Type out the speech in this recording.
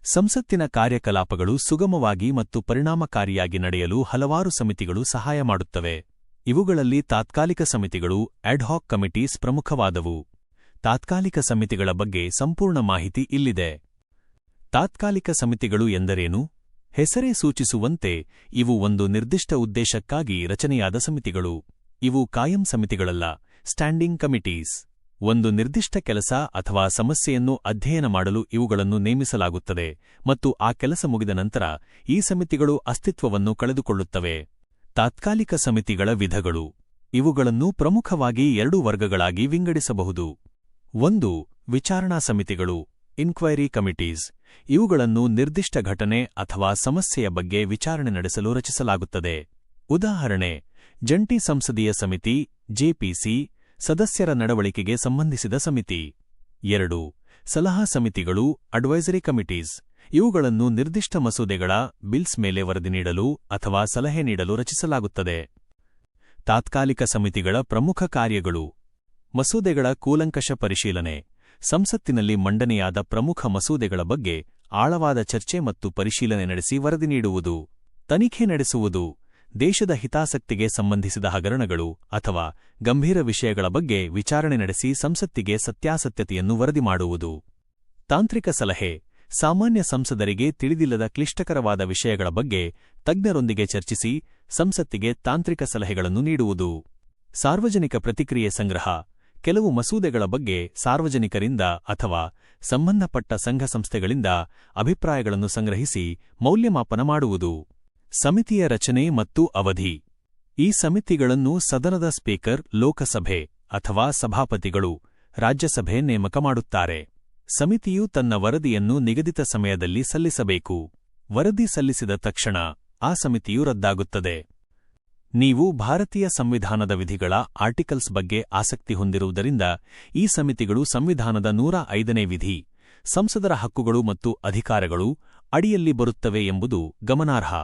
ಸಂಸತ್ತಿನ ಕಾರ್ಯಕಲಾಪಗಳು ಸುಗಮವಾಗಿ ಮತ್ತು ಪರಿಣಾಮಕಾರಿಯಾಗಿ ನಡೆಯಲು ಹಲವಾರು ಸಮಿತಿಗಳು ಸಹಾಯ ಮಾಡುತ್ತವೆ. ಇವುಗಳಲ್ಲಿ ತಾತ್ಕಾಲಿಕ ಸಮಿತಿಗಳು ಅಡ್ಹಾಕ್ ಕಮಿಟೀಸ್ ಪ್ರಮುಖವಾದವು. ತಾತ್ಕಾಲಿಕ ಸಮಿತಿಗಳ ಬಗ್ಗೆ ಸಂಪೂರ್ಣ ಮಾಹಿತಿ ಇಲ್ಲಿದೆ. ತಾತ್ಕಾಲಿಕ ಸಮಿತಿಗಳು ಎಂದರೇನು? ಹೆಸರೇ ಸೂಚಿಸುವಂತೆ ಇವು ಒಂದು ನಿರ್ದಿಷ್ಟ ಉದ್ದೇಶಕ್ಕಾಗಿ ರಚನೆಯಾದ ಸಮಿತಿಗಳು. ಇವು ಕಾಯಂ ಸಮಿತಿಗಳಲ್ಲ, ಸ್ಟ್ಯಾಂಡಿಂಗ್ ಕಮಿಟೀಸ್. ಒಂದು ನಿರ್ದಿಷ್ಟ ಕೆಲಸ ಅಥವಾ ಸಮಸ್ಯೆಯನ್ನು ಅಧ್ಯಯನ ಮಾಡಲು ಇವುಗಳನ್ನು ನೇಮಿಸಲಾಗುತ್ತದೆ ಮತ್ತು ಆ ಕೆಲಸ ಮುಗಿದ ನಂತರ ಈ ಸಮಿತಿಗಳು ಅಸ್ತಿತ್ವವನ್ನು ಕಳೆದುಕೊಳ್ಳುತ್ತವೆ. ತಾತ್ಕಾಲಿಕ ಸಮಿತಿಗಳ ವಿಧಗಳು. ಇವುಗಳನ್ನು ಪ್ರಮುಖವಾಗಿ 2 ವರ್ಗಗಳಾಗಿ ವಿಂಗಡಿಸಬಹುದು. 1. ವಿಚಾರಣಾ ಸಮಿತಿಗಳು, ಇನ್ಕ್ವೈರಿ ಕಮಿಟೀಸ್. ಇವುಗಳನ್ನು ನಿರ್ದಿಷ್ಟ ಘಟನೆ ಅಥವಾ ಸಮಸ್ಯೆಯ ಬಗ್ಗೆ ವಿಚಾರಣೆ ನಡೆಸಲು ರಚಿಸಲಾಗುತ್ತದೆ. ಉದಾಹರಣೆ: ಜಂಟಿ ಸಂಸದೀಯ ಸಮಿತಿ ಜೆಪಿಸಿ, ಸದಸ್ಯರ ನಡವಳಿಕೆಗೆ ಸಂಬಂಧಿಸಿದ ಸಮಿತಿ. 2. ಸಲಹಾ ಸಮಿತಿಗಳು, ಅಡ್ವೈಸರಿ ಕಮಿಟೀಸ್. ಇವುಗಳನ್ನು ನಿರ್ದಿಷ್ಟ ಮಸೂದೆಗಳ ಬಿಲ್ಸ್ ಮೇಲೆ ವರದಿ ನೀಡಲು ಅಥವಾ ಸಲಹೆ ನೀಡಲು ರಚಿಸಲಾಗುತ್ತದೆ. ತಾತ್ಕಾಲಿಕ ಸಮಿತಿಗಳ ಪ್ರಮುಖ ಕಾರ್ಯಗಳು: ಮಸೂದೆಗಳ ಕೂಲಂಕಷ ಪರಿಶೀಲನೆ. ಸಂಸತ್ತಿನಲ್ಲಿ ಮಂಡನೆಯಾದ ಪ್ರಮುಖ ಮಸೂದೆಗಳ ಬಗ್ಗೆ ಆಳವಾದ ಚರ್ಚೆ ಮತ್ತು ಪರಿಶೀಲನೆ ನಡೆಸಿ ವರದಿ ನೀಡುವುದು. ತನಿಖೆ ನಡೆಸುವುದು. ದೇಶದ ಹಿತಾಸಕ್ತಿಗೆ ಸಂಬಂಧಿಸಿದ ಹಗರಣಗಳು ಅಥವಾ ಗಂಭೀರ ವಿಷಯಗಳ ಬಗ್ಗೆ ವಿಚಾರಣೆ ನಡೆಸಿ ಸಂಸತ್ತಿಗೆ ಸತ್ಯಾಸತ್ಯತೆಯನ್ನು ವರದಿ ಮಾಡುವುದು. ತಾಂತ್ರಿಕ ಸಲಹೆ. ಸಾಮಾನ್ಯ ಸಂಸದರಿಗೆ ತಿಳಿದಿಲ್ಲದ ಕ್ಲಿಷ್ಟಕರವಾದ ವಿಷಯಗಳ ಬಗ್ಗೆ ತಜ್ಞರೊಂದಿಗೆ ಚರ್ಚಿಸಿ ಸಂಸತ್ತಿಗೆ ತಾಂತ್ರಿಕ ಸಲಹೆಗಳನ್ನು ನೀಡುವುದು. ಸಾರ್ವಜನಿಕ ಪ್ರತಿಕ್ರಿಯೆ ಸಂಗ್ರಹ. ಕೆಲವು ಮಸೂದೆಗಳ ಬಗ್ಗೆ ಸಾರ್ವಜನಿಕರಿಂದ ಅಥವಾ ಸಂಬಂಧಪಟ್ಟ ಸಂಘ ಸಂಸ್ಥೆಗಳಿಂದ ಅಭಿಪ್ರಾಯಗಳನ್ನು ಸಂಗ್ರಹಿಸಿ ಮೌಲ್ಯಮಾಪನ ಮಾಡುವುದು. ಸಮಿತಿಯ ರಚನೆ ಮತ್ತು ಅವಧಿ. ಈ ಸಮಿತಿಗಳನ್ನು ಸದನದ ಸ್ಪೀಕರ್, ಲೋಕಸಭೆ ಅಥವಾ ಸಭಾಪತಿಗಳು, ರಾಜ್ಯಸಭೆ ನೇಮಕ ಮಾಡುತ್ತಾರೆ. ಸಮಿತಿಯು ತನ್ನ ವರದಿಯನ್ನು ನಿಗದಿತ ಸಮಯದಲ್ಲಿ ಸಲ್ಲಿಸಬೇಕು. ವರದಿ ಸಲ್ಲಿಸಿದ ತಕ್ಷಣ ಆ ಸಮಿತಿಯು ರದ್ದಾಗುತ್ತದೆ. ನೀವು ಭಾರತೀಯ ಸಂವಿಧಾನದ ವಿಧಿಗಳ ಆರ್ಟಿಕಲ್ಸ್ ಬಗ್ಗೆ ಆಸಕ್ತಿ ಹೊಂದಿರುವುದರಿಂದ ಈ ಸಮಿತಿಗಳು ಸಂವಿಧಾನದ 105ನೇ ವಿಧಿ, ಸಂಸದರ ಹಕ್ಕುಗಳು ಮತ್ತು ಅಧಿಕಾರಗಳು ಅಡಿಯಲ್ಲಿ ಬರುತ್ತವೆ ಎಂಬುದು ಗಮನಾರ್ಹ.